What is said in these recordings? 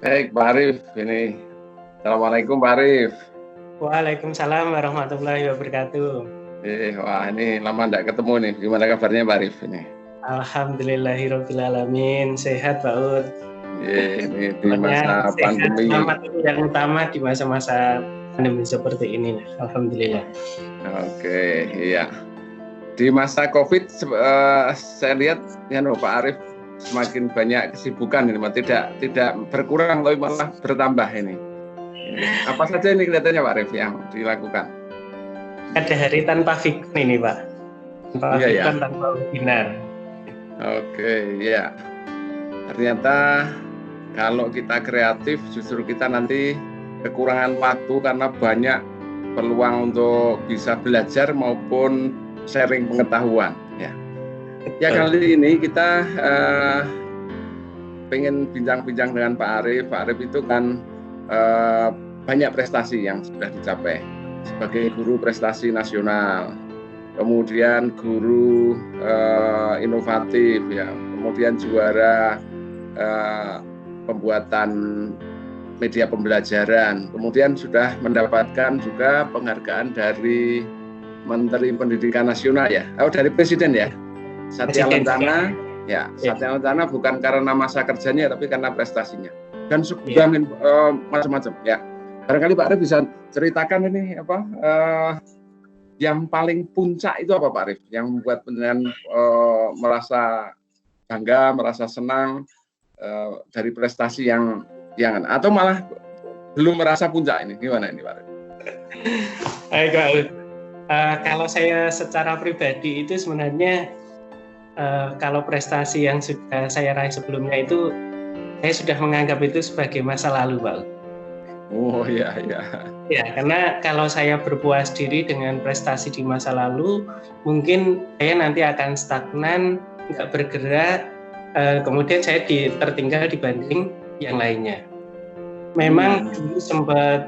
Baik, Pak Arif, ini. Assalamualaikum, Pak Arif. Waalaikumsalam warahmatullahi wabarakatuh. Wah, ini lama tidak ketemu nih. Gimana kabarnya, Pak Arif ini? Alhamdulillahirobbilalamin, sehat Pak Ud. Ini di masa pandemi. Selamat itu yang utama di masa-masa pandemi seperti ini. Alhamdulillah. Oke, iya. Di masa COVID, saya lihat ya, Pak Arif semakin banyak kesibukan ini, tidak berkurang tapi malah bertambah ini. Apa saja ini kelihatannya Pak Arif yang dilakukan? Ada hari tanpa fikun ini Pak. Tanpa fikun, tanpa webinar. Oke, ya. Ternyata kalau kita kreatif justru kita nanti kekurangan waktu karena banyak peluang untuk bisa belajar maupun sharing pengetahuan. Ya kali ini kita pengen bincang-bincang dengan Pak Arif. Pak Arif itu kan banyak prestasi yang sudah dicapai sebagai guru prestasi nasional, kemudian guru inovatif, ya, kemudian juara pembuatan media pembelajaran, kemudian sudah mendapatkan juga penghargaan dari Menteri Pendidikan Nasional ya, dari Presiden ya. Satya Lencana, ya, Satya Lencana bukan karena masa kerjanya, tapi karena prestasinya. Dan sudah macam-macam, ya. Barangkali Pak Arif bisa ceritakan ini apa yang paling puncak itu apa Pak Arif? Yang membuat penjenengan merasa bangga, merasa senang dari prestasi yang atau malah belum merasa puncak ini? Gimana ini Pak Arif? Baik Pak Ud. Kalau saya secara pribadi itu sebenarnya kalau prestasi yang sudah saya raih sebelumnya itu saya sudah menganggap itu sebagai masa lalu, Pak. Oh iya. Ya, karena kalau saya berpuas diri dengan prestasi di masa lalu, mungkin saya nanti akan stagnan, nggak bergerak, kemudian saya tertinggal dibanding yang lainnya. Memang dulu sempat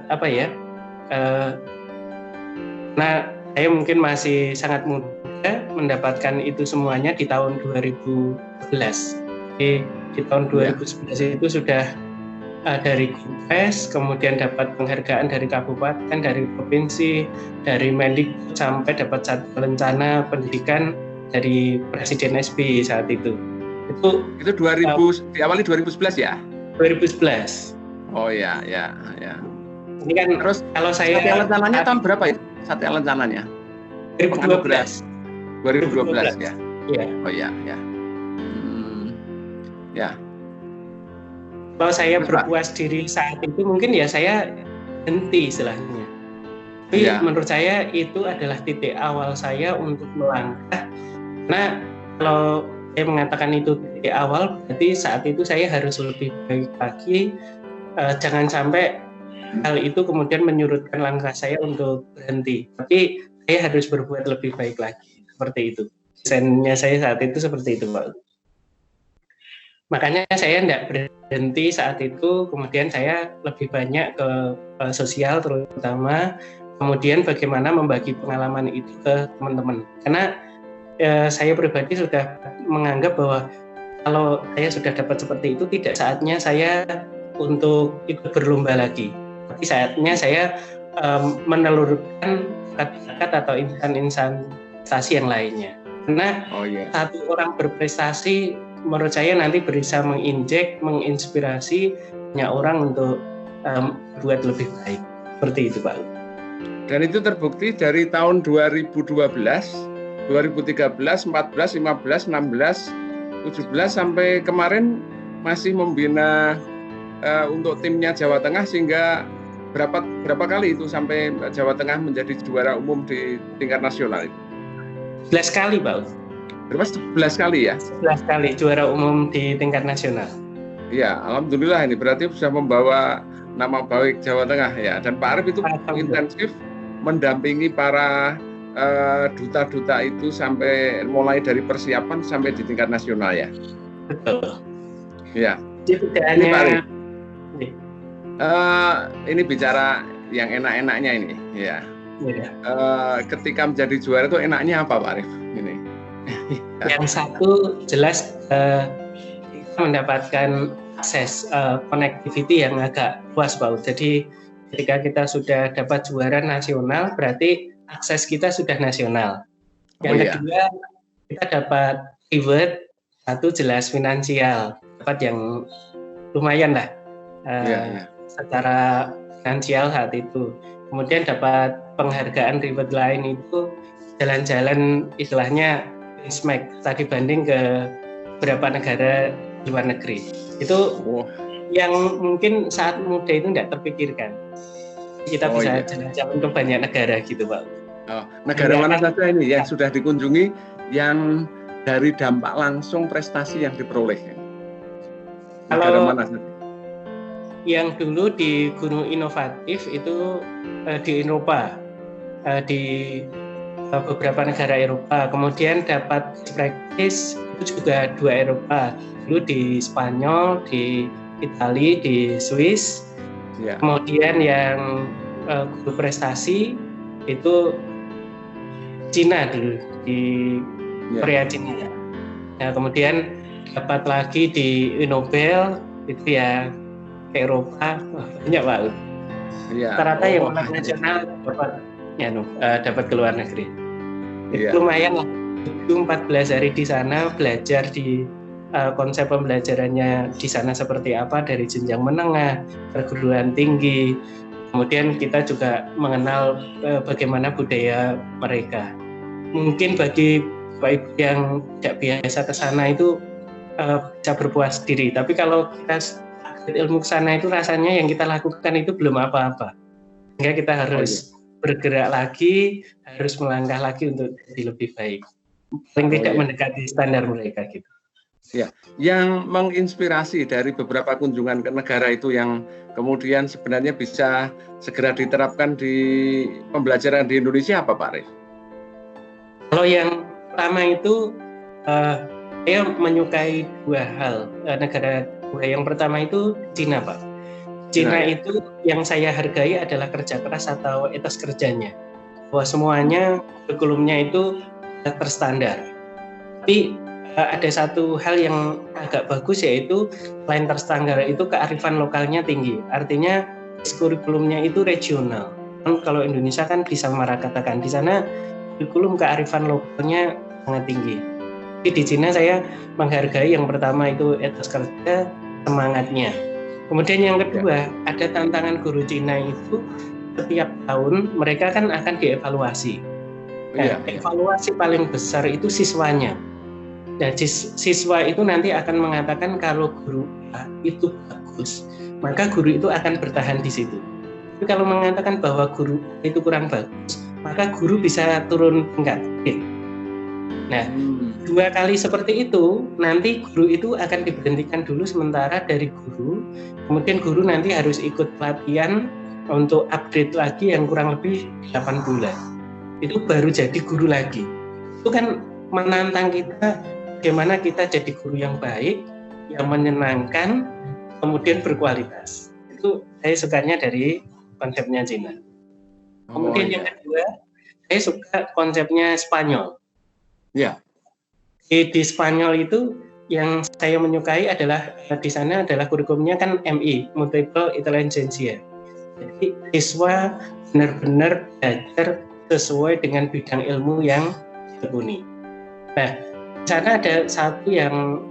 nah saya mungkin masih sangat muda mendapatkan itu semuanya di tahun 2011. Di tahun 2011 itu sudah dari Kepres, kemudian dapat penghargaan dari kabupaten, dari provinsi, dari Mendikbud, sampai dapat Satya Lencana pendidikan dari Presiden SBY saat itu. Itu diawali 2011 ya? 2011. Oh ya. Ini kan terus kalau saya Satya Lencananya tahun berapa itu? Satya Lencananya? 2012 ya. Iya. Oh ya. Ya. Kalau saya berpuas diri saat itu mungkin ya saya henti istilahnya. Tapi menurut saya itu adalah titik awal saya untuk melangkah. Nah, kalau saya mengatakan itu titik awal, berarti saat itu saya harus lebih baik lagi. Jangan sampai hal itu kemudian menyurutkan langkah saya untuk berhenti. Tapi saya harus berbuat lebih baik lagi. Seperti itu. Desainnya saya saat itu seperti itu, Pak. Makanya saya tidak berhenti saat itu, kemudian saya lebih banyak ke sosial terutama, kemudian bagaimana membagi pengalaman itu ke teman-teman. Karena saya pribadi sudah menganggap bahwa kalau saya sudah dapat seperti itu, tidak saatnya saya untuk ikut berlomba lagi. Tapi saatnya saya menelurkan bakat atau insan-insan prestasi yang lainnya. Karena satu orang berprestasi menurut saya nanti bisa menginspirasi banyak orang untuk buat lebih baik. Seperti itu Pak. Dan itu terbukti dari tahun 2012, 2013, 14, 15, 16, 17 sampai kemarin masih membina untuk timnya Jawa Tengah, sehingga berapa kali itu sampai Jawa Tengah menjadi juara umum di tingkat nasional itu? 11 kali Pak. Berapa? 11 kali ya? 11 kali juara umum di tingkat nasional. Iya, alhamdulillah ini berarti bisa membawa nama baik Jawa Tengah ya. Dan Pak Arif itu intensif mendampingi para duta-duta itu sampai mulai dari persiapan sampai di tingkat nasional ya. Betul. Ya. Tidak hanya Pak Arif. Ini bicara yang enak-enaknya ini ya. Ketika menjadi juara itu enaknya apa Pak Arif? Ini. Yang satu jelas kita mendapatkan akses connectivity yang agak luas, Pak. Jadi ketika kita sudah dapat juara nasional, berarti akses kita sudah nasional. Yang kedua, kita dapat reward, satu jelas finansial, dapat yang lumayan lah secara finansial saat itu. Kemudian dapat penghargaan reward lain itu jalan-jalan istilahnya benchmark tadi banding ke beberapa negara luar negeri. Itu yang mungkin saat muda itu tidak terpikirkan. Kita bisa jalan-jalan ke banyak negara gitu, Pak. Negara mana saja ini yang sudah dikunjungi yang dari dampak langsung prestasi yang diperoleh? Negara mana saja? Yang dulu di Gunung Inovatif itu di Eropa, di beberapa negara Eropa. Kemudian dapat practice itu juga 2 Eropa. Dulu di Spanyol, di Italia, di Swiss. Kemudian yang guru prestasi itu Cina dulu, di Korea Cina. Nah, kemudian dapat lagi di Nobel itu ya ke Eropa, banyak, Pak. Rata-rata yang menang nasional dapat ke luar negeri. Itu lumayan lah. Itu 14 hari di sana belajar di konsep pembelajarannya di sana seperti apa, dari jenjang menengah, perguruan tinggi. Kemudian kita juga mengenal bagaimana budaya mereka. Mungkin bagi Bapak Ibu yang tidak biasa ke sana itu bisa berpuas diri. Tapi kalau kita ilmu ke sana itu rasanya yang kita lakukan itu belum apa-apa. Sehingga kita harus bergerak lagi, harus melangkah lagi untuk jadi lebih baik. Paling tidak mendekati standar mereka gitu. Ya, yang menginspirasi dari beberapa kunjungan ke negara itu yang kemudian sebenarnya bisa segera diterapkan di pembelajaran di Indonesia apa, Pak Arif? Kalau yang pertama itu saya menyukai 2 hal negara. Yang pertama itu Cina, Pak. Cina itu yang saya hargai adalah kerja keras atau etos kerjanya. Bahwa semuanya kurikulumnya itu terstandar. Tapi ada satu hal yang agak bagus, yaitu selain terstandar itu kearifan lokalnya tinggi. Artinya kurikulumnya itu regional. Kalau Indonesia kan disamaratakan, di sana kurikulum kearifan lokalnya sangat tinggi. Jadi di Cina saya menghargai yang pertama itu etos kerja, semangatnya. Kemudian yang kedua, ada tantangan guru Cina itu setiap tahun mereka kan akan dievaluasi. Evaluasi paling besar itu siswanya. Nah, siswa itu nanti akan mengatakan kalau guru A itu bagus, maka guru itu akan bertahan di situ. Tapi kalau mengatakan bahwa guru A itu kurang bagus, maka guru bisa turun tingkat. Nah, 2 kali seperti itu, nanti guru itu akan diberhentikan dulu sementara dari guru, kemudian guru nanti harus ikut pelatihan untuk upgrade lagi yang kurang lebih 8 bulan. Itu baru jadi guru lagi. Itu kan menantang kita, bagaimana kita jadi guru yang baik, yang menyenangkan, kemudian berkualitas. Itu saya sukanya dari konsepnya Cina. Kemudian yang kedua, saya suka konsepnya Spanyol. Di Spanyol itu yang saya menyukai adalah di sana adalah kurikulumnya kan MI, Multiple Intelligentsia. Jadi siswa benar-benar belajar sesuai dengan bidang ilmu yang ditekuni. Nah, di sana ada satu yang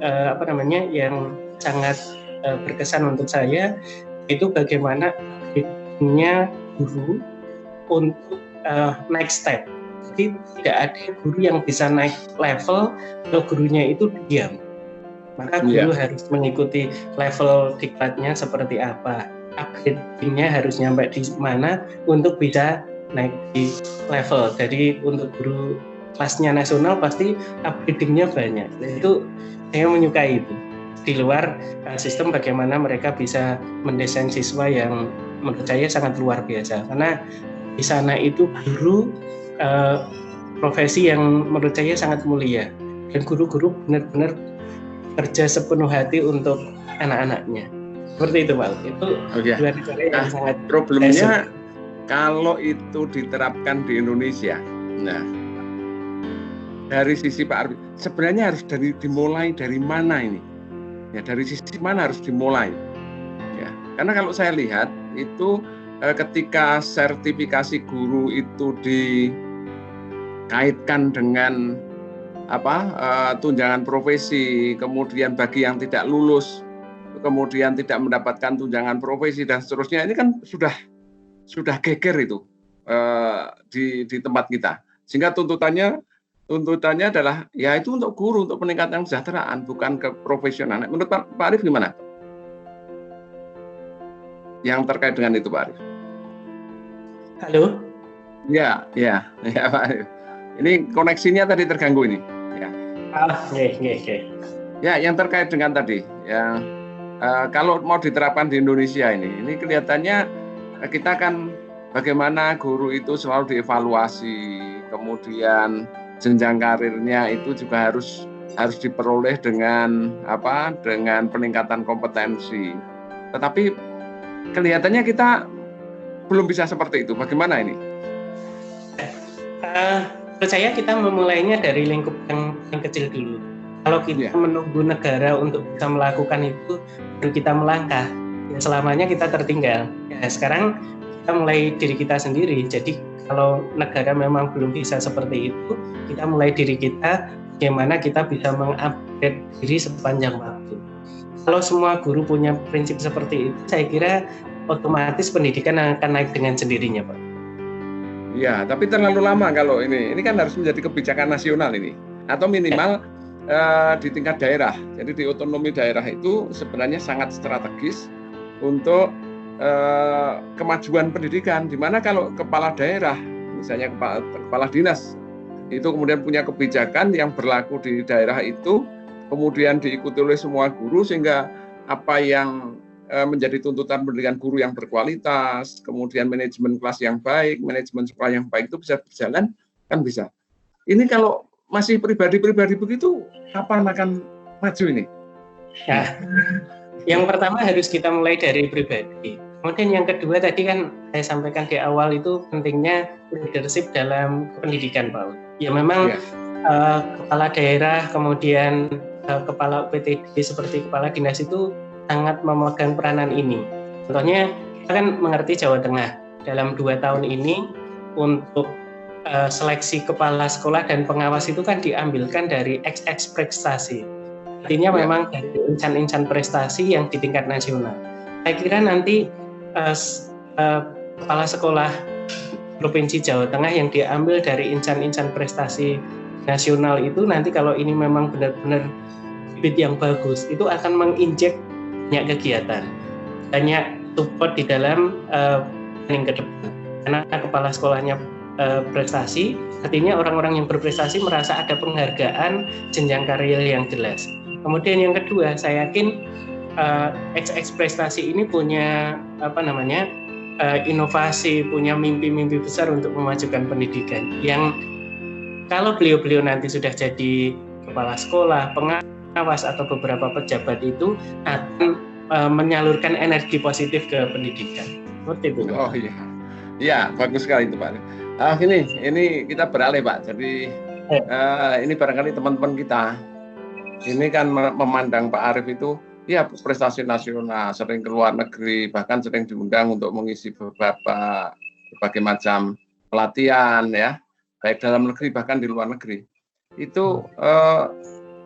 yang sangat berkesan untuk saya, itu bagaimana bidangnya guru untuk next step. Jadi tidak ada guru yang bisa naik level kalau gurunya itu diam. Maka guru harus mengikuti level diklatnya seperti apa, upgrade-nya harus nyampe di mana untuk bisa naik di level. Jadi untuk guru kelasnya nasional pasti upgrading-nya banyak. Itu saya menyukai itu. Di luar sistem bagaimana mereka bisa mendesain siswa yang menurut saya sangat luar biasa. Karena di sana itu guru profesi yang menurut saya sangat mulia, dan guru-guru benar-benar kerja sepenuh hati untuk anak-anaknya. Seperti itu, Pak. Itu dua negara yang sangat problemnya kalau itu diterapkan di Indonesia. Nah, dari sisi Pak Arfi, sebenarnya harus dimulai dari mana ini? Ya dari sisi mana harus dimulai? Ya, karena kalau saya lihat itu ketika sertifikasi guru itu dikaitkan dengan tunjangan profesi, kemudian bagi yang tidak lulus, kemudian tidak mendapatkan tunjangan profesi dan seterusnya, ini kan sudah geger itu di tempat kita. Sehingga tuntutannya adalah ya itu untuk guru, untuk peningkatan kesejahteraan, bukan ke profesional. Menurut Pak Arief gimana? Yang terkait dengan itu, Pak Arief. Halo? Ya Pak Arief. Ini koneksinya tadi terganggu ini. Ya. Ya, yang terkait dengan tadi, ya kalau mau diterapkan di Indonesia ini kelihatannya kita kan bagaimana guru itu selalu dievaluasi, kemudian jenjang karirnya itu juga harus diperoleh dengan peningkatan kompetensi. Tetapi kelihatannya kita belum bisa seperti itu. Bagaimana ini? Menurut saya kita memulainya dari lingkup yang kecil dulu. Kalau kita menunggu negara untuk bisa melakukan itu dan kita melangkah, ya selamanya kita tertinggal. Ya, sekarang kita mulai diri kita sendiri. Jadi kalau negara memang belum bisa seperti itu, kita mulai diri kita, bagaimana kita bisa mengupgrade diri sepanjang waktu. Kalau semua guru punya prinsip seperti itu, saya kira otomatis pendidikan akan naik dengan sendirinya, Pak. Ya, tapi terlalu lama kalau ini kan harus menjadi kebijakan nasional ini, atau minimal di tingkat daerah. Jadi di otonomi daerah itu sebenarnya sangat strategis untuk kemajuan pendidikan, di mana kalau kepala daerah, misalnya kepala dinas, itu kemudian punya kebijakan yang berlaku di daerah itu, kemudian diikuti oleh semua guru, sehingga apa yang menjadi tuntutan pendidikan guru yang berkualitas, kemudian manajemen kelas yang baik, manajemen sekolah yang baik itu bisa berjalan, kan bisa. Ini kalau masih pribadi-pribadi begitu, kapan akan maju ini? Ya. Yang pertama harus kita mulai dari pribadi. Kemudian yang kedua tadi kan saya sampaikan di awal itu pentingnya leadership dalam pendidikan, Pak. Ya memang kepala daerah, kemudian kepala UPTD seperti kepala dinas itu sangat memegang peranan ini. Contohnya kita kan mengerti Jawa Tengah dalam 2 tahun ini untuk seleksi kepala sekolah dan pengawas itu kan diambilkan dari XX prestasi. Artinya memang dari insan-insan prestasi yang di tingkat nasional. Saya kira nanti kepala sekolah Provinsi Jawa Tengah yang diambil dari insan-insan prestasi nasional itu nanti kalau ini memang benar-benar bibit yang bagus, itu akan menginjek banyak kegiatan, banyak support di dalam planning ke depan. Karena kepala sekolahnya prestasi, artinya orang-orang yang berprestasi merasa ada penghargaan jenjang karir yang jelas. Kemudian yang kedua, saya yakin XX prestasi ini punya inovasi, punya mimpi-mimpi besar untuk memajukan pendidikan. Yang kalau beliau-beliau nanti sudah jadi kepala sekolah, pengawas atau beberapa pejabat itu akan menyalurkan energi positif ke pendidikan. Seperti itu. Oh iya, ya bagus sekali itu Pak. Ini kita beralih Pak. Jadi ini barangkali teman-teman kita ini kan memandang Pak Arief itu ya prestasi nasional, sering ke luar negeri, bahkan sering diundang untuk mengisi berbagai macam pelatihan ya, baik dalam negeri bahkan di luar negeri. Itu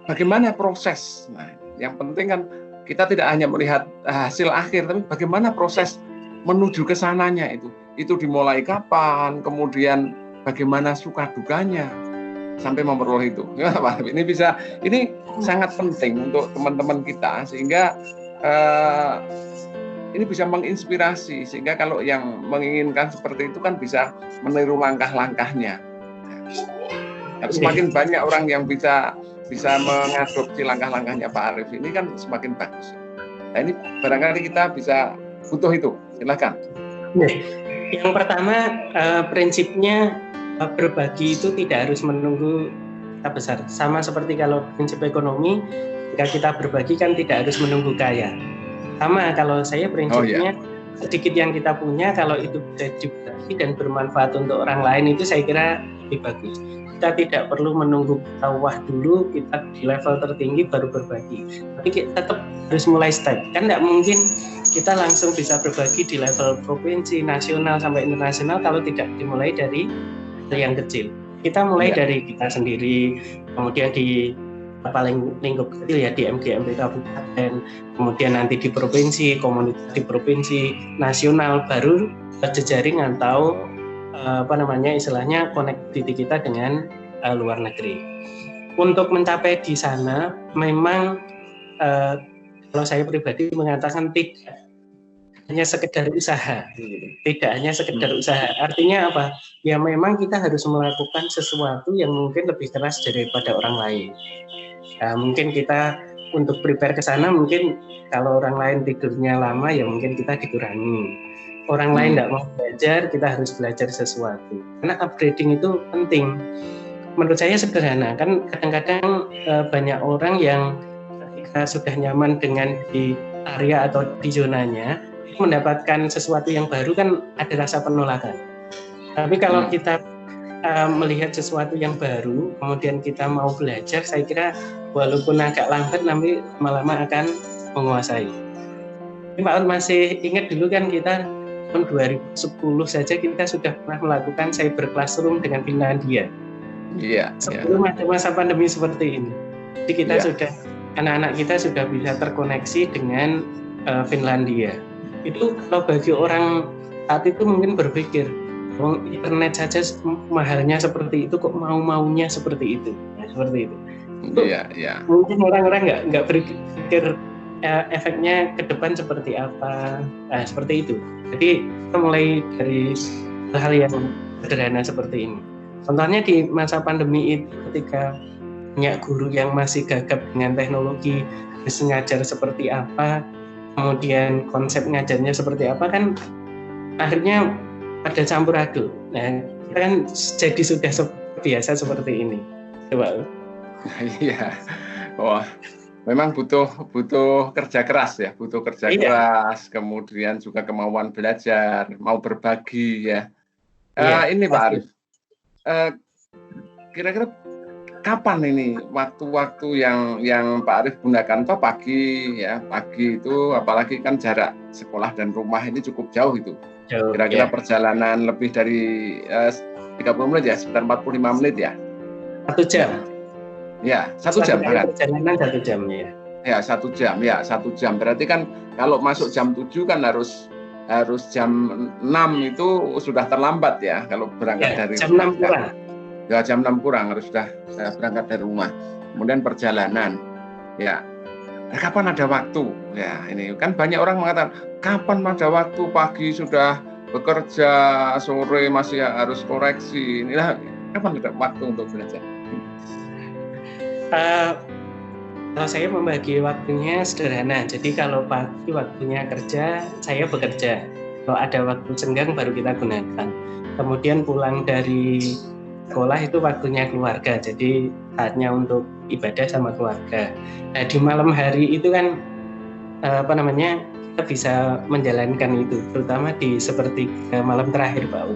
bagaimana proses? Nah, yang penting kan kita tidak hanya melihat hasil akhir, tapi bagaimana proses menuju ke sananya itu. Itu dimulai kapan, kemudian bagaimana suka dukanya sampai memperoleh itu. Ini sangat penting untuk teman-teman kita sehingga ini bisa menginspirasi, sehingga kalau yang menginginkan seperti itu kan bisa meniru langkah-langkahnya. Semakin banyak orang yang bisa mengadopsi langkah-langkahnya Pak Arief ini kan semakin bagus. Nah ini barangkali kita bisa butuh itu. Silakan. Yang pertama prinsipnya berbagi itu tidak harus menunggu kita besar. Sama seperti kalau prinsip ekonomi, jika kita berbagi kan tidak harus menunggu kaya. Sama kalau saya prinsipnya sedikit yang kita punya kalau itu bisa dibagi dan bermanfaat untuk orang lain itu saya kira lebih bagus. kita tidak perlu menunggu bawah dulu, kita di level tertinggi baru berbagi. Tapi kita tetap harus mulai step. Kan tidak mungkin kita langsung bisa berbagi di level provinsi, nasional sampai internasional kalau tidak dimulai dari yang kecil. Kita mulai dari kita sendiri, kemudian di paling lingkup kecil ya di MGMP kabupaten, kemudian nanti di provinsi, komunitas di provinsi, nasional, baru berjejaring atau istilahnya konektivitas kita dengan luar negeri. Untuk mencapai di sana memang kalau saya pribadi mengatakan tidak hanya sekedar usaha, tidak hanya sekedar usaha. Artinya apa? Ya memang kita harus melakukan sesuatu yang mungkin lebih keras daripada orang lain. Mungkin kita untuk prepare ke sana, mungkin kalau orang lain tidurnya lama ya mungkin kita dikurangi. Orang lain tidak mau belajar, kita harus belajar sesuatu. Karena upgrading itu penting. Menurut saya sederhana, kan kadang-kadang banyak orang yang ketika sudah nyaman dengan di area atau di zonanya, mendapatkan sesuatu yang baru kan ada rasa penolakan. Tapi kalau kita melihat sesuatu yang baru, kemudian kita mau belajar, saya kira walaupun agak lambat, nanti lama-lama akan menguasai. Pak Un masih ingat dulu kan kita tahun 2010 saja kita sudah pernah melakukan cyber classroom dengan Finlandia. Iya. Sebelum ada masa pandemi seperti ini. Jadi kita sudah, anak-anak kita sudah bisa terkoneksi dengan Finlandia. Itu kalau bagi orang saat itu mungkin berpikir, internet saja mahalnya seperti itu, kok mau-maunya seperti itu. Nah, seperti itu. Iya. Mungkin orang-orang nggak berpikir efeknya ke depan seperti apa. Nah, seperti itu. Jadi kita mulai dari hal yang sederhana seperti ini. Contohnya di masa pandemi itu ketika banyak guru yang masih gagap dengan teknologi, harus ngajar seperti apa, kemudian konsep ngajarnya seperti apa, kan akhirnya ada campur aduk. Nah, kita kan jadi sudah biasa seperti ini. Coba. Iya. Wah, memang butuh kerja keras ya, butuh kerja keras, kemudian juga kemauan belajar, mau berbagi ya. Ini Pak Arif, kira-kira kapan ini waktu-waktu yang Pak Arif gunakan? Toh pagi itu, apalagi kan jarak sekolah dan rumah ini cukup jauh itu. Kira-kira perjalanan lebih dari 30 menit ya, sekitar 45 menit ya. 1 jam. Ya, 1 jam kan? Perjalanan 1 jam ya. Ya, 1 jam ya, 1 jam. Berarti kan kalau masuk jam 7 kan harus jam 6 itu sudah terlambat ya kalau berangkat dari jam 6 kurang. Ya, jam 6 kurang harus sudah berangkat dari rumah. Kemudian perjalanan. Ya. Kapan ada waktu? Ya, ini kan banyak orang mengatakan, kapan ada waktu, pagi sudah bekerja, sore masih harus koreksi. Inilah kapan ada waktu untuk belajar? Kalau saya membagi waktunya sederhana. Jadi kalau pagi waktunya kerja, saya bekerja. Kalau ada waktu senggang baru kita gunakan. Kemudian pulang dari sekolah itu waktunya keluarga. Jadi saatnya untuk ibadah sama keluarga. Nah, di malam hari itu kan kita bisa menjalankan itu, terutama di seperti malam terakhir Pak U.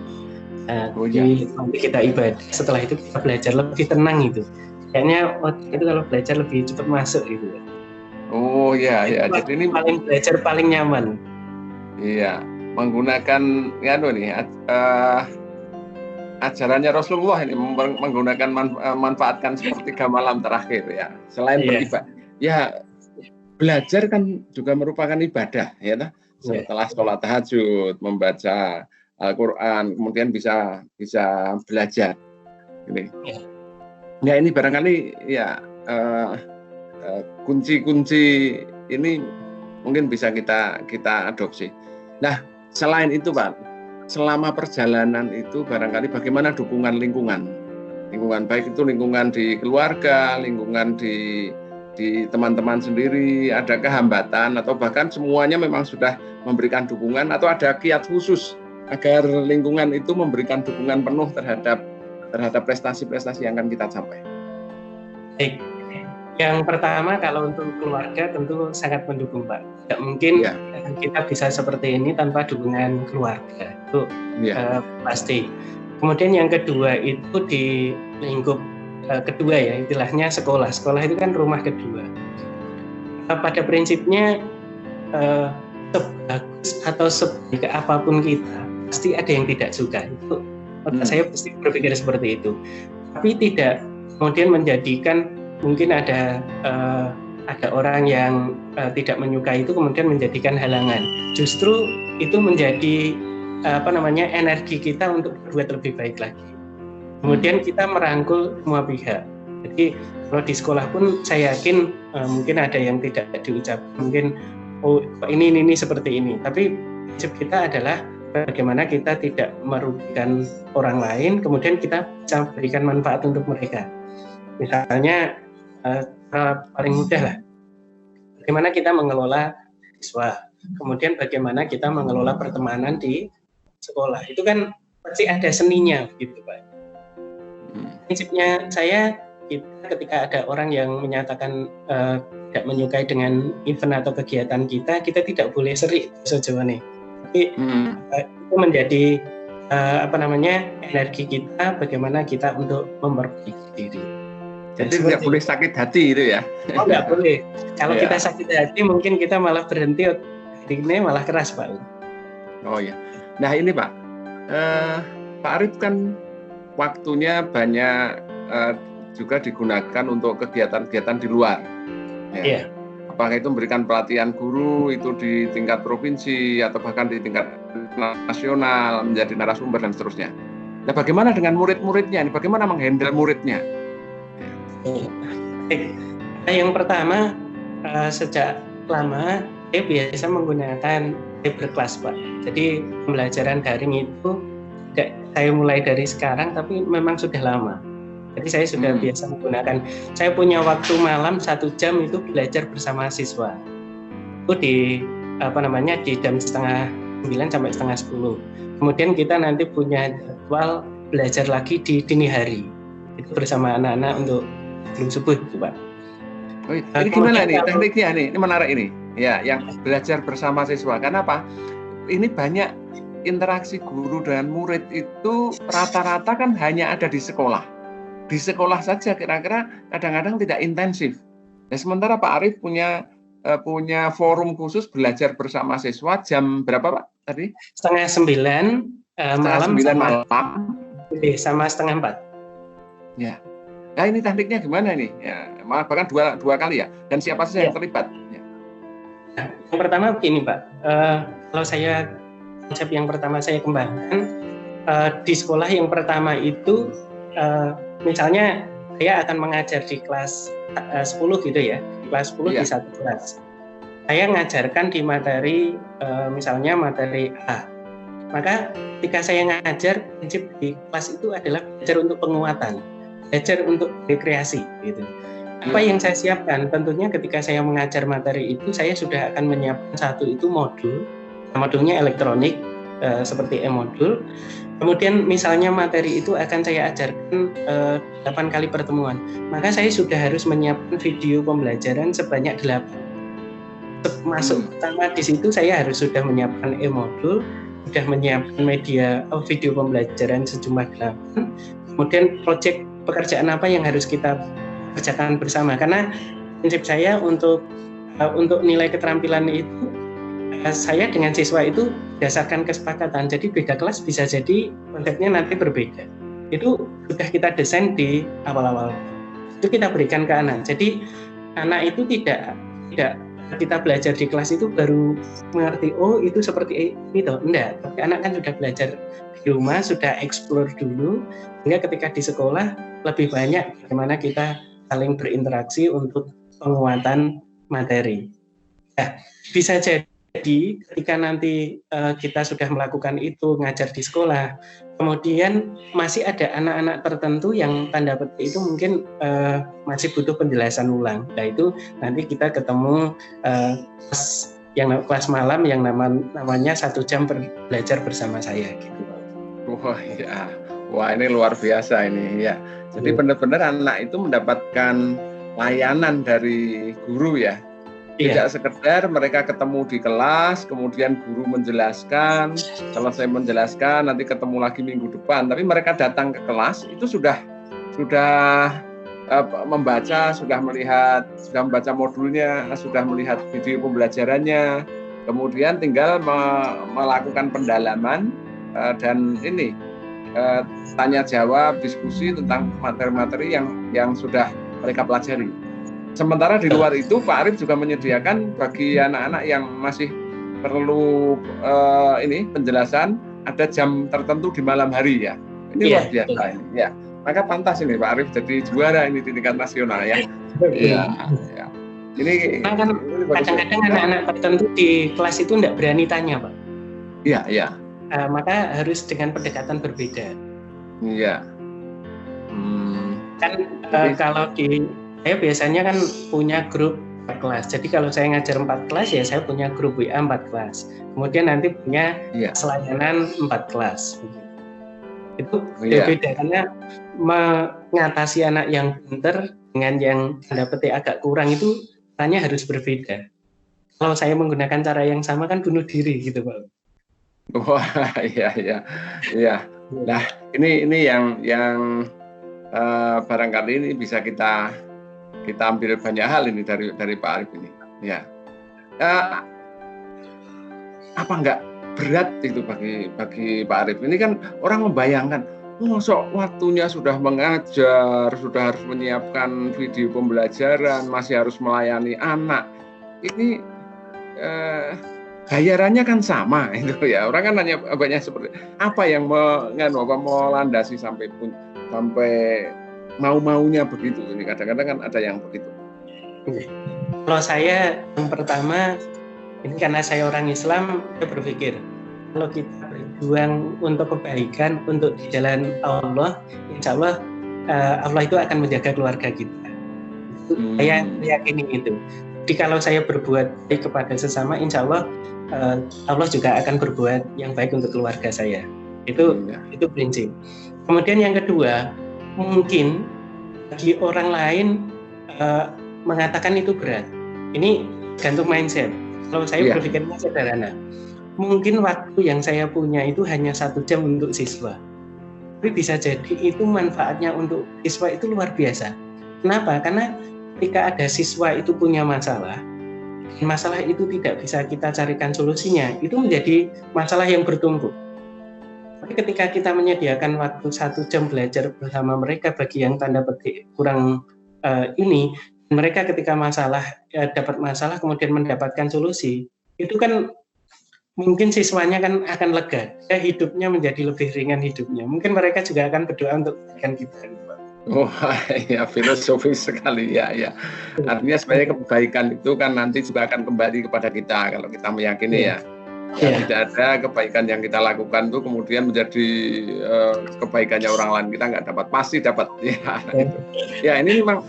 Nanti kita ibadah, setelah itu kita belajar lebih tenang itu. Kayaknya itu kalau belajar lebih cepat masuk gitu. Oh ya. Jadi ini belajar paling nyaman. Iya, menggunakan ajarannya Rasulullah ini, menggunakan manfaatkan sepertiga malam terakhir ya. Selain beribadah, ya belajar kan juga merupakan ibadah ya. Setelah sholat tahajud, membaca Al-Quran, kemudian bisa belajar. Ini. Ya ini barangkali ya kunci-kunci ini mungkin bisa kita adopsi. Nah, selain itu Pak, selama perjalanan itu barangkali bagaimana dukungan lingkungan baik itu lingkungan di keluarga, lingkungan di teman-teman sendiri, adakah hambatan atau bahkan semuanya memang sudah memberikan dukungan atau ada kiat khusus agar lingkungan itu memberikan dukungan penuh terhadap prestasi-prestasi yang akan kita capai? Baik. Yang pertama kalau untuk keluarga tentu sangat mendukung Pak. Tidak mungkin kita bisa seperti ini tanpa dukungan keluarga. Itu pasti. Kemudian yang kedua itu di lingkup kedua ya, istilahnya sekolah. Sekolah itu kan rumah kedua. Pada prinsipnya sebagus atau sebaik apapun kita, pasti ada yang tidak suka. Itu saya pasti berpikir seperti itu. Tapi tidak kemudian menjadikan mungkin ada orang yang tidak menyukai itu kemudian menjadikan halangan. Justru itu menjadi energi kita untuk berbuat lebih baik lagi. Kemudian kita merangkul semua pihak. Jadi kalau di sekolah pun saya yakin mungkin ada yang tidak diucapkan, mungkin ini seperti ini. Tapi prinsip kita adalah bagaimana kita tidak merugikan orang lain, kemudian kita bisa berikan manfaat untuk mereka. Misalnya paling mudah lah, bagaimana kita mengelola siswa, kemudian bagaimana kita mengelola pertemanan di sekolah. Itu kan pasti ada seninya, gitu Pak. Prinsipnya saya, ketika ada orang yang menyatakan tidak menyukai dengan event atau kegiatan kita tidak boleh serik sejauh ini. Tapi itu menjadi energi kita, bagaimana kita untuk memperbaiki diri. Jadi tidak boleh sakit hati itu ya? Oh, nggak boleh. Kalau kita sakit hati mungkin kita malah berhenti, ini malah keras Pak. Oh ya. Nah ini Pak, Pak Arif kan waktunya banyak juga digunakan untuk kegiatan-kegiatan di luar. Ya. Apakah itu memberikan pelatihan guru itu di tingkat provinsi atau bahkan di tingkat nasional, menjadi narasumber dan seterusnya. Nah, bagaimana dengan murid-muridnya? Bagaimana menghandle muridnya? Yang pertama, sejak lama saya biasa menggunakan hybrid class Pak. Jadi pembelajaran daring itu tidak saya mulai dari sekarang, tapi memang sudah lama. Jadi saya sudah biasa menggunakan. Saya punya waktu malam 1 jam itu belajar bersama siswa. Itu di jam 8:30 sampai 9:30. Kemudian kita nanti punya jadwal belajar lagi di dini hari. Itu bersama anak-anak untuk sebelum subuh, gitu, Pak. Oh, ini gimana nih tekniknya nih? Ini menarik ini. Ya, yang belajar bersama siswa. Kenapa? Ini banyak interaksi guru dan murid itu rata-rata kan hanya ada di sekolah. Di sekolah saja kira-kira kadang-kadang tidak intensif. Nah, sementara Pak Arif punya forum khusus belajar bersama siswa jam berapa Pak tadi? 8:30 malam sama 3:30. Ya. Nah ini tekniknya gimana nih? Ya, bahkan dua kali ya. Dan siapa saja yang terlibat? Ya. Nah, yang pertama begini Pak. Kalau konsep yang pertama saya kembangkan di sekolah yang pertama itu misalnya saya akan mengajar di kelas 10 gitu ya, di kelas 10 di satu kelas. Saya ngajarkan di materi misalnya materi A. Maka ketika saya ngajar, prinsip di kelas itu adalah belajar untuk penguatan, belajar untuk rekreasi gitu. Apa yang saya siapkan? Tentunya ketika saya mengajar materi itu, saya sudah akan menyiapkan satu itu modulnya elektronik seperti e-modul. Kemudian misalnya materi itu akan saya ajarkan 8 kali pertemuan. Maka saya sudah harus menyiapkan video pembelajaran sebanyak 8. Masuk pertama di situ saya harus sudah menyiapkan e-modul, sudah menyiapkan media video pembelajaran sejumlah 8. Kemudian proyek pekerjaan apa yang harus kita kerjakan bersama. Karena prinsip saya untuk nilai keterampilan itu saya dengan siswa itu berdasarkan kesepakatan. Jadi beda kelas bisa jadi konsepnya nanti berbeda. Itu sudah kita desain di awal-awal. Itu kita berikan ke anak. Jadi anak itu tidak kita belajar di kelas itu baru mengerti itu seperti ini toh. Enggak. Tapi anak kan sudah belajar di rumah, sudah explore dulu, sehingga ketika di sekolah lebih banyak bagaimana kita saling berinteraksi untuk penguatan materi. Nah, bisa jadi ketika nanti kita sudah melakukan itu ngajar di sekolah, kemudian masih ada anak-anak tertentu yang tanda petik itu mungkin masih butuh penjelasan ulang. Nah itu nanti kita ketemu kelas malam yang namanya 1 jam belajar bersama saya gitu. Wah ini luar biasa ini ya. Jadi benar-benar anak itu mendapatkan layanan dari guru ya. Tidak sekedar mereka ketemu di kelas, kemudian guru menjelaskan, selesai menjelaskan, nanti ketemu lagi minggu depan. Tapi mereka datang ke kelas itu sudah membaca, sudah membaca modulnya, sudah melihat video pembelajarannya, kemudian tinggal melakukan pendalaman dan tanya jawab, diskusi tentang materi-materi yang sudah mereka pelajari. Sementara di luar itu Pak Arief juga menyediakan bagi anak-anak yang masih perlu penjelasan, ada jam tertentu di malam hari ya. Ini luar biasa ini. Ya. Maka pantas ini Pak Arief jadi juara ini di tingkat nasional ya. Iya. Ya. Ini kadang-kadang anak-anak tertentu di kelas itu tidak berani tanya, Pak. Iya, iya. Maka harus dengan pendekatan berbeda. Iya. Kalau saya biasanya kan punya grup 4 kelas. Jadi kalau saya ngajar 4 kelas ya saya punya grup WA 4 kelas. Kemudian nanti punya layanan 4 kelas. Itu beda karena mengatasi anak yang pintar dengan yang tanda petik agak kurang itu caranya harus berbeda. Kalau saya menggunakan cara yang sama kan bunuh diri gitu, Pak. Wah, iya. Nah, ini yang barangkali ini bisa kita ambil banyak hal ini dari Pak Arief ini. Ya. Apa enggak berat itu bagi Pak Arief? Ini kan orang membayangkan, waktunya sudah mengajar, sudah harus menyiapkan video pembelajaran, masih harus melayani anak. Ini bayarannya kan sama itu ya. Orang kan nanya banyak seperti apa yang melandasi sampai mau-maunya begitu. Ini kadang-kadang kan ada yang begitu. Kalau saya yang pertama, ini karena saya orang Islam, saya berpikir kalau kita berjuang untuk kebaikan, untuk di jalan Allah, insya Allah Allah itu akan menjaga keluarga kita. Saya yakini itu. Jadi kalau saya berbuat baik kepada sesama, insya Allah Allah juga akan berbuat yang baik untuk keluarga saya. Itu prinsip. Kemudian yang kedua, mungkin bagi orang lain mengatakan itu berat. Ini gantung mindset. Kalau saya berpikirnya sederhana, mungkin waktu yang saya punya itu hanya 1 jam untuk siswa. Tapi bisa jadi itu manfaatnya untuk siswa itu luar biasa. Kenapa? Karena ketika ada siswa itu punya masalah itu tidak bisa kita carikan solusinya, itu menjadi masalah yang bertumpuk. Tapi ketika kita menyediakan waktu 1 jam belajar bersama mereka bagi yang tanda petik kurang mereka ketika dapat masalah kemudian mendapatkan solusi, itu kan mungkin siswanya kan akan lega, hidupnya menjadi lebih ringan hidupnya. Mungkin mereka juga akan berdoa untuk kebaikan kita. Wah, ya filosofis sekali ya. Artinya sebenarnya kebaikan itu kan nanti juga akan kembali kepada kita kalau kita meyakini ya. Tidak ada kebaikan yang kita lakukan itu kemudian menjadi kebaikannya orang lain, kita nggak dapat, pasti dapat ya. Ini memang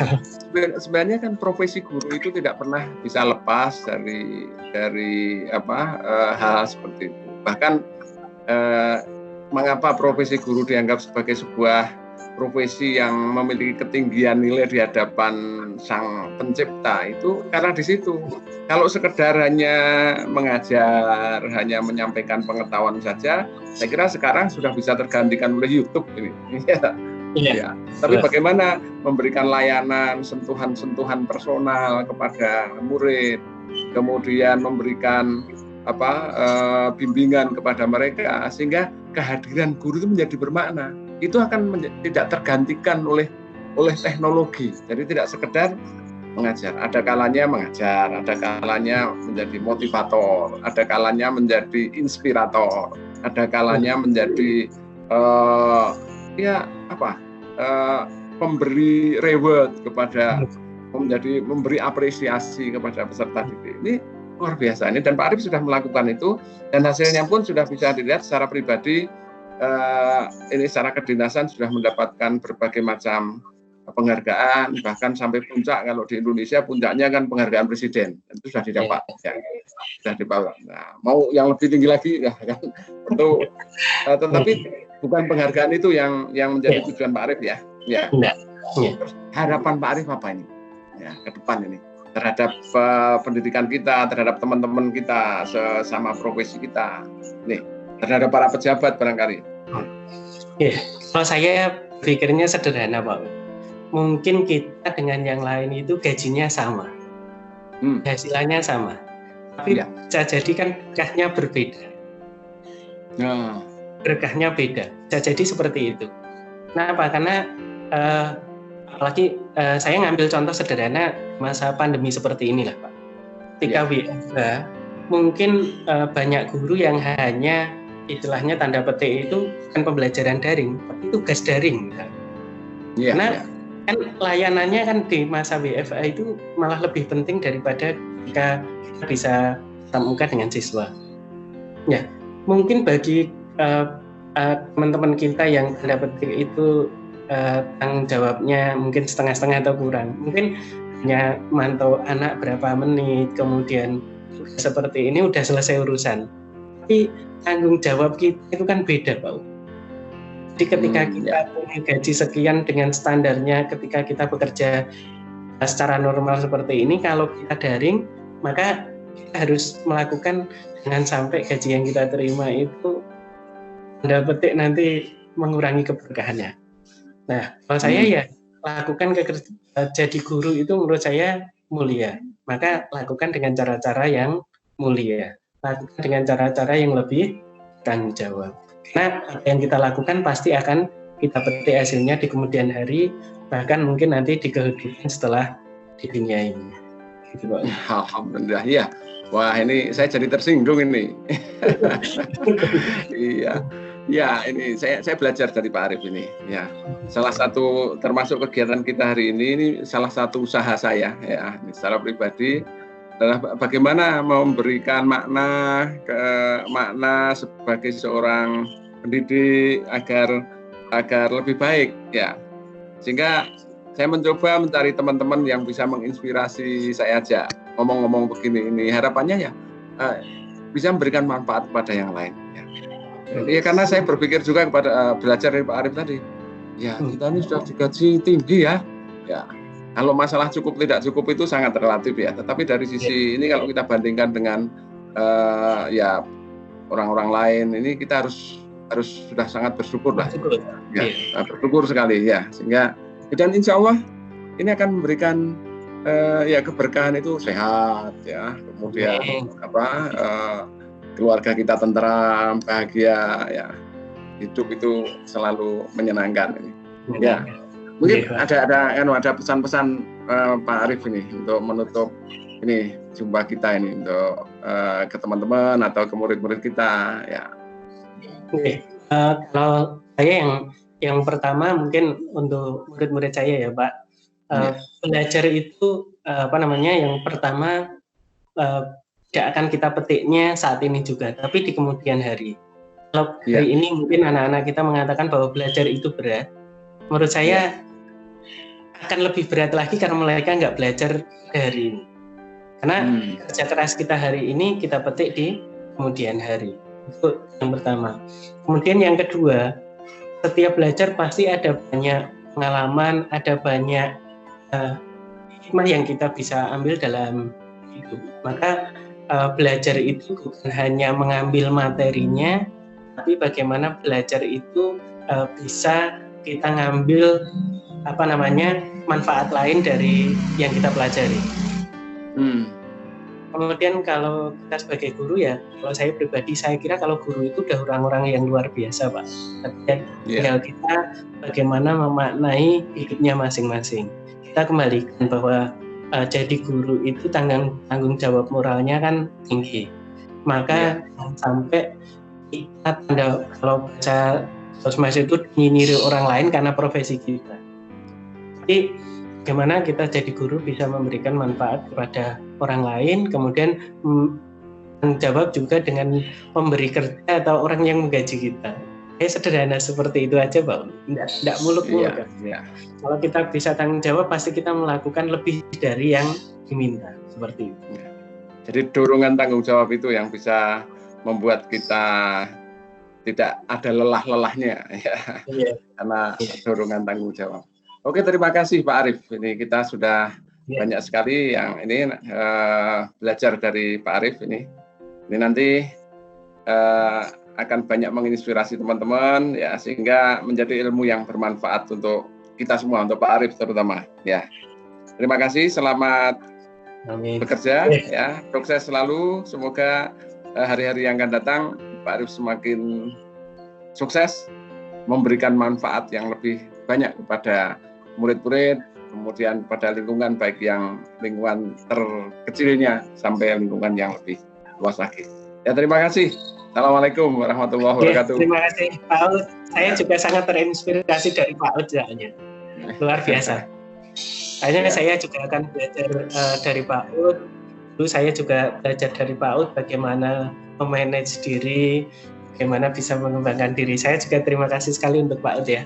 sebenarnya kan profesi guru itu tidak pernah bisa lepas dari hal seperti itu. Bahkan mengapa profesi guru dianggap sebagai sebuah profesi yang memiliki ketinggian nilai di hadapan Sang Pencipta itu karena di situ. Kalau sekedar hanya mengajar, hanya menyampaikan pengetahuan saja, saya kira sekarang sudah bisa tergantikan oleh YouTube ini. Ya. Tapi bagaimana memberikan layanan, sentuhan-sentuhan personal kepada murid, kemudian memberikan bimbingan kepada mereka sehingga kehadiran guru itu menjadi bermakna. Itu akan tidak tergantikan oleh teknologi. Jadi tidak sekedar mengajar. Ada kalanya mengajar, ada kalanya menjadi motivator, ada kalanya menjadi inspirator, ada kalanya menjadi pemberi reward kepada memberi apresiasi kepada peserta didik. Ini luar biasa ini, dan Pak Arief sudah melakukan itu dan hasilnya pun sudah bisa dilihat secara pribadi. Ini secara kedinasan sudah mendapatkan berbagai macam penghargaan, bahkan sampai puncak. Kalau di Indonesia puncaknya kan penghargaan presiden, itu sudah didapat sudah dibawa. Nah, mau yang lebih tinggi lagi ya kan tentu, tetapi bukan penghargaan itu yang menjadi tujuan Pak Arief ya. Harapan Pak Arief apa ini ya ke depan ini? terhadap pendidikan kita, terhadap teman-teman kita, sesama profesi kita, nih, terhadap para pejabat barangkali. Ya, kalau saya pikirnya sederhana Pak. Mungkin kita dengan yang lain itu gajinya sama, hasilannya sama, tapi bisa jadi kan berkahnya berbeda. Berkahnya beda, bisa jadi seperti itu. Kenapa? Karena apalagi saya ngambil contoh sederhana masa pandemi seperti inilah Pak. Ketika WFH, mungkin banyak guru yang hanya istilahnya tanda petik itu kan pembelajaran daring, tapi tugas daring. Karena kan layanannya kan di masa WFH itu malah lebih penting daripada jika kita bisa tatap muka dengan siswa. Ya, mungkin bagi teman-teman kita yang tanda petik itu tanggung jawabnya mungkin setengah-setengah atau kurang, mungkin hanya mantau anak berapa menit, kemudian seperti ini udah selesai urusan. Tapi tanggung jawab kita itu kan beda Pak. Jadi ketika kita punya gaji sekian dengan standarnya, ketika kita bekerja secara normal seperti ini, kalau kita daring maka kita harus melakukan jangan sampai gaji yang kita terima itu tanda petik nanti mengurangi keberkahannya. Nah, kalau saya ya lakukan jadi guru itu menurut saya mulia. Maka lakukan dengan cara-cara yang mulia. Lakukan dengan cara-cara yang lebih tanggung jawab. Karena apa yang kita lakukan pasti akan kita petik hasilnya di kemudian hari, bahkan mungkin nanti di kehidupan setelah di dunia ini. Gitu, Pak. Alhamdulillah, ya. Wah, ini saya jadi tersinggung ini. Iya. Ya, ini saya belajar dari Pak Arief ini. Ya, salah satu termasuk kegiatan kita hari ini salah satu usaha saya. Ya, ini secara pribadi adalah bagaimana memberikan makna sebagai seorang pendidik agar lebih baik. Ya, sehingga saya mencoba mencari teman-teman yang bisa menginspirasi saya aja. Ngomong-ngomong begini ini harapannya ya bisa memberikan manfaat kepada yang lain. Ya karena saya berpikir juga kepada belajar dari Pak Arief tadi. Ya kita ini sudah digaji tinggi ya. Ya kalau masalah cukup tidak cukup itu sangat relatif ya. Tetapi dari sisi ini kalau kita bandingkan dengan ya orang-orang lain ini kita harus sudah sangat bersyukur lah. Ya, bersyukur sekali ya. Sehingga dan insya Allah ini akan memberikan ya keberkahan itu sehat ya. Kemudian keluarga kita tentram, bahagia, ya hidup itu selalu menyenangkan ini. Ya, mungkin ada pesan-pesan Pak Arief ini untuk menutup ini jumpa kita ini untuk ke teman-teman atau ke murid-murid kita. Ya. Kalau saya yang pertama mungkin untuk murid-murid saya ya Pak, belajar itu yang pertama tidak akan kita petiknya saat ini juga, tapi di kemudian hari. Kalau hari ini mungkin anak-anak kita mengatakan bahwa belajar itu berat, menurut saya akan lebih berat lagi karena mereka nggak belajar hari ini. Karena kerja keras kita hari ini kita petik di kemudian hari. Itu yang pertama. Kemudian yang kedua, setiap belajar pasti ada banyak pengalaman, ada banyak hikmah yang kita bisa ambil dalam hidup. Maka belajar itu bukan hanya mengambil materinya, tapi bagaimana belajar itu bisa kita ngambil manfaat lain dari yang kita pelajari. Kemudian kalau kita sebagai guru ya, kalau saya pribadi saya kira kalau guru itu udah orang-orang yang luar biasa Pak. Tapi tinggal kita bagaimana memaknai hidupnya masing-masing. Kita kembalikan bahwa jadi guru itu tanggung jawab moralnya kan tinggi. Maka sampai kita kalau baca sosmed itu nyinyiri orang lain karena profesi kita. Jadi bagaimana kita jadi guru bisa memberikan manfaat kepada orang lain, kemudian tanggung jawab juga dengan memberi kerja atau orang yang menggaji kita. Sederhana seperti itu aja Pak, tidak muluk-muluk. Kalau kita bisa tanggung jawab pasti kita melakukan lebih dari yang diminta, seperti itu. Jadi dorongan tanggung jawab itu yang bisa membuat kita tidak ada lelah-lelahnya ya. Karena dorongan tanggung jawab. Oke, terima kasih Pak Arief. Ini kita sudah banyak sekali yang ini belajar dari Pak Arief ini. Ini nanti akan banyak menginspirasi teman-teman ya, sehingga menjadi ilmu yang bermanfaat untuk kita semua, untuk Pak Arief terutama ya. Terima kasih, selamat bekerja ya, sukses selalu. Semoga hari-hari yang akan datang Pak Arief semakin sukses, memberikan manfaat yang lebih banyak kepada murid-murid, kemudian pada lingkungan, baik yang lingkungan terkecilnya sampai lingkungan yang lebih luas lagi. Ya, terima kasih. Assalamualaikum warahmatullahi wabarakatuh. Terima kasih Pak Ud. Saya juga sangat terinspirasi dari Pak Ud soalnya. Luar biasa. Akhirnya saya juga akan belajar dari Pak Ud. Dulu saya juga belajar dari Pak Ud bagaimana memanage diri, bagaimana bisa mengembangkan diri. Saya juga terima kasih sekali untuk Pak Ud ya.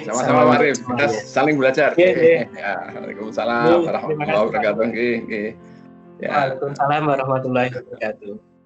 Sama-sama Pak Arief, kita saling belajar. Ya, Waalaikumsalam warahmatullahi wabarakatuh. Waalaikumsalam warahmatullahi wabarakatuh.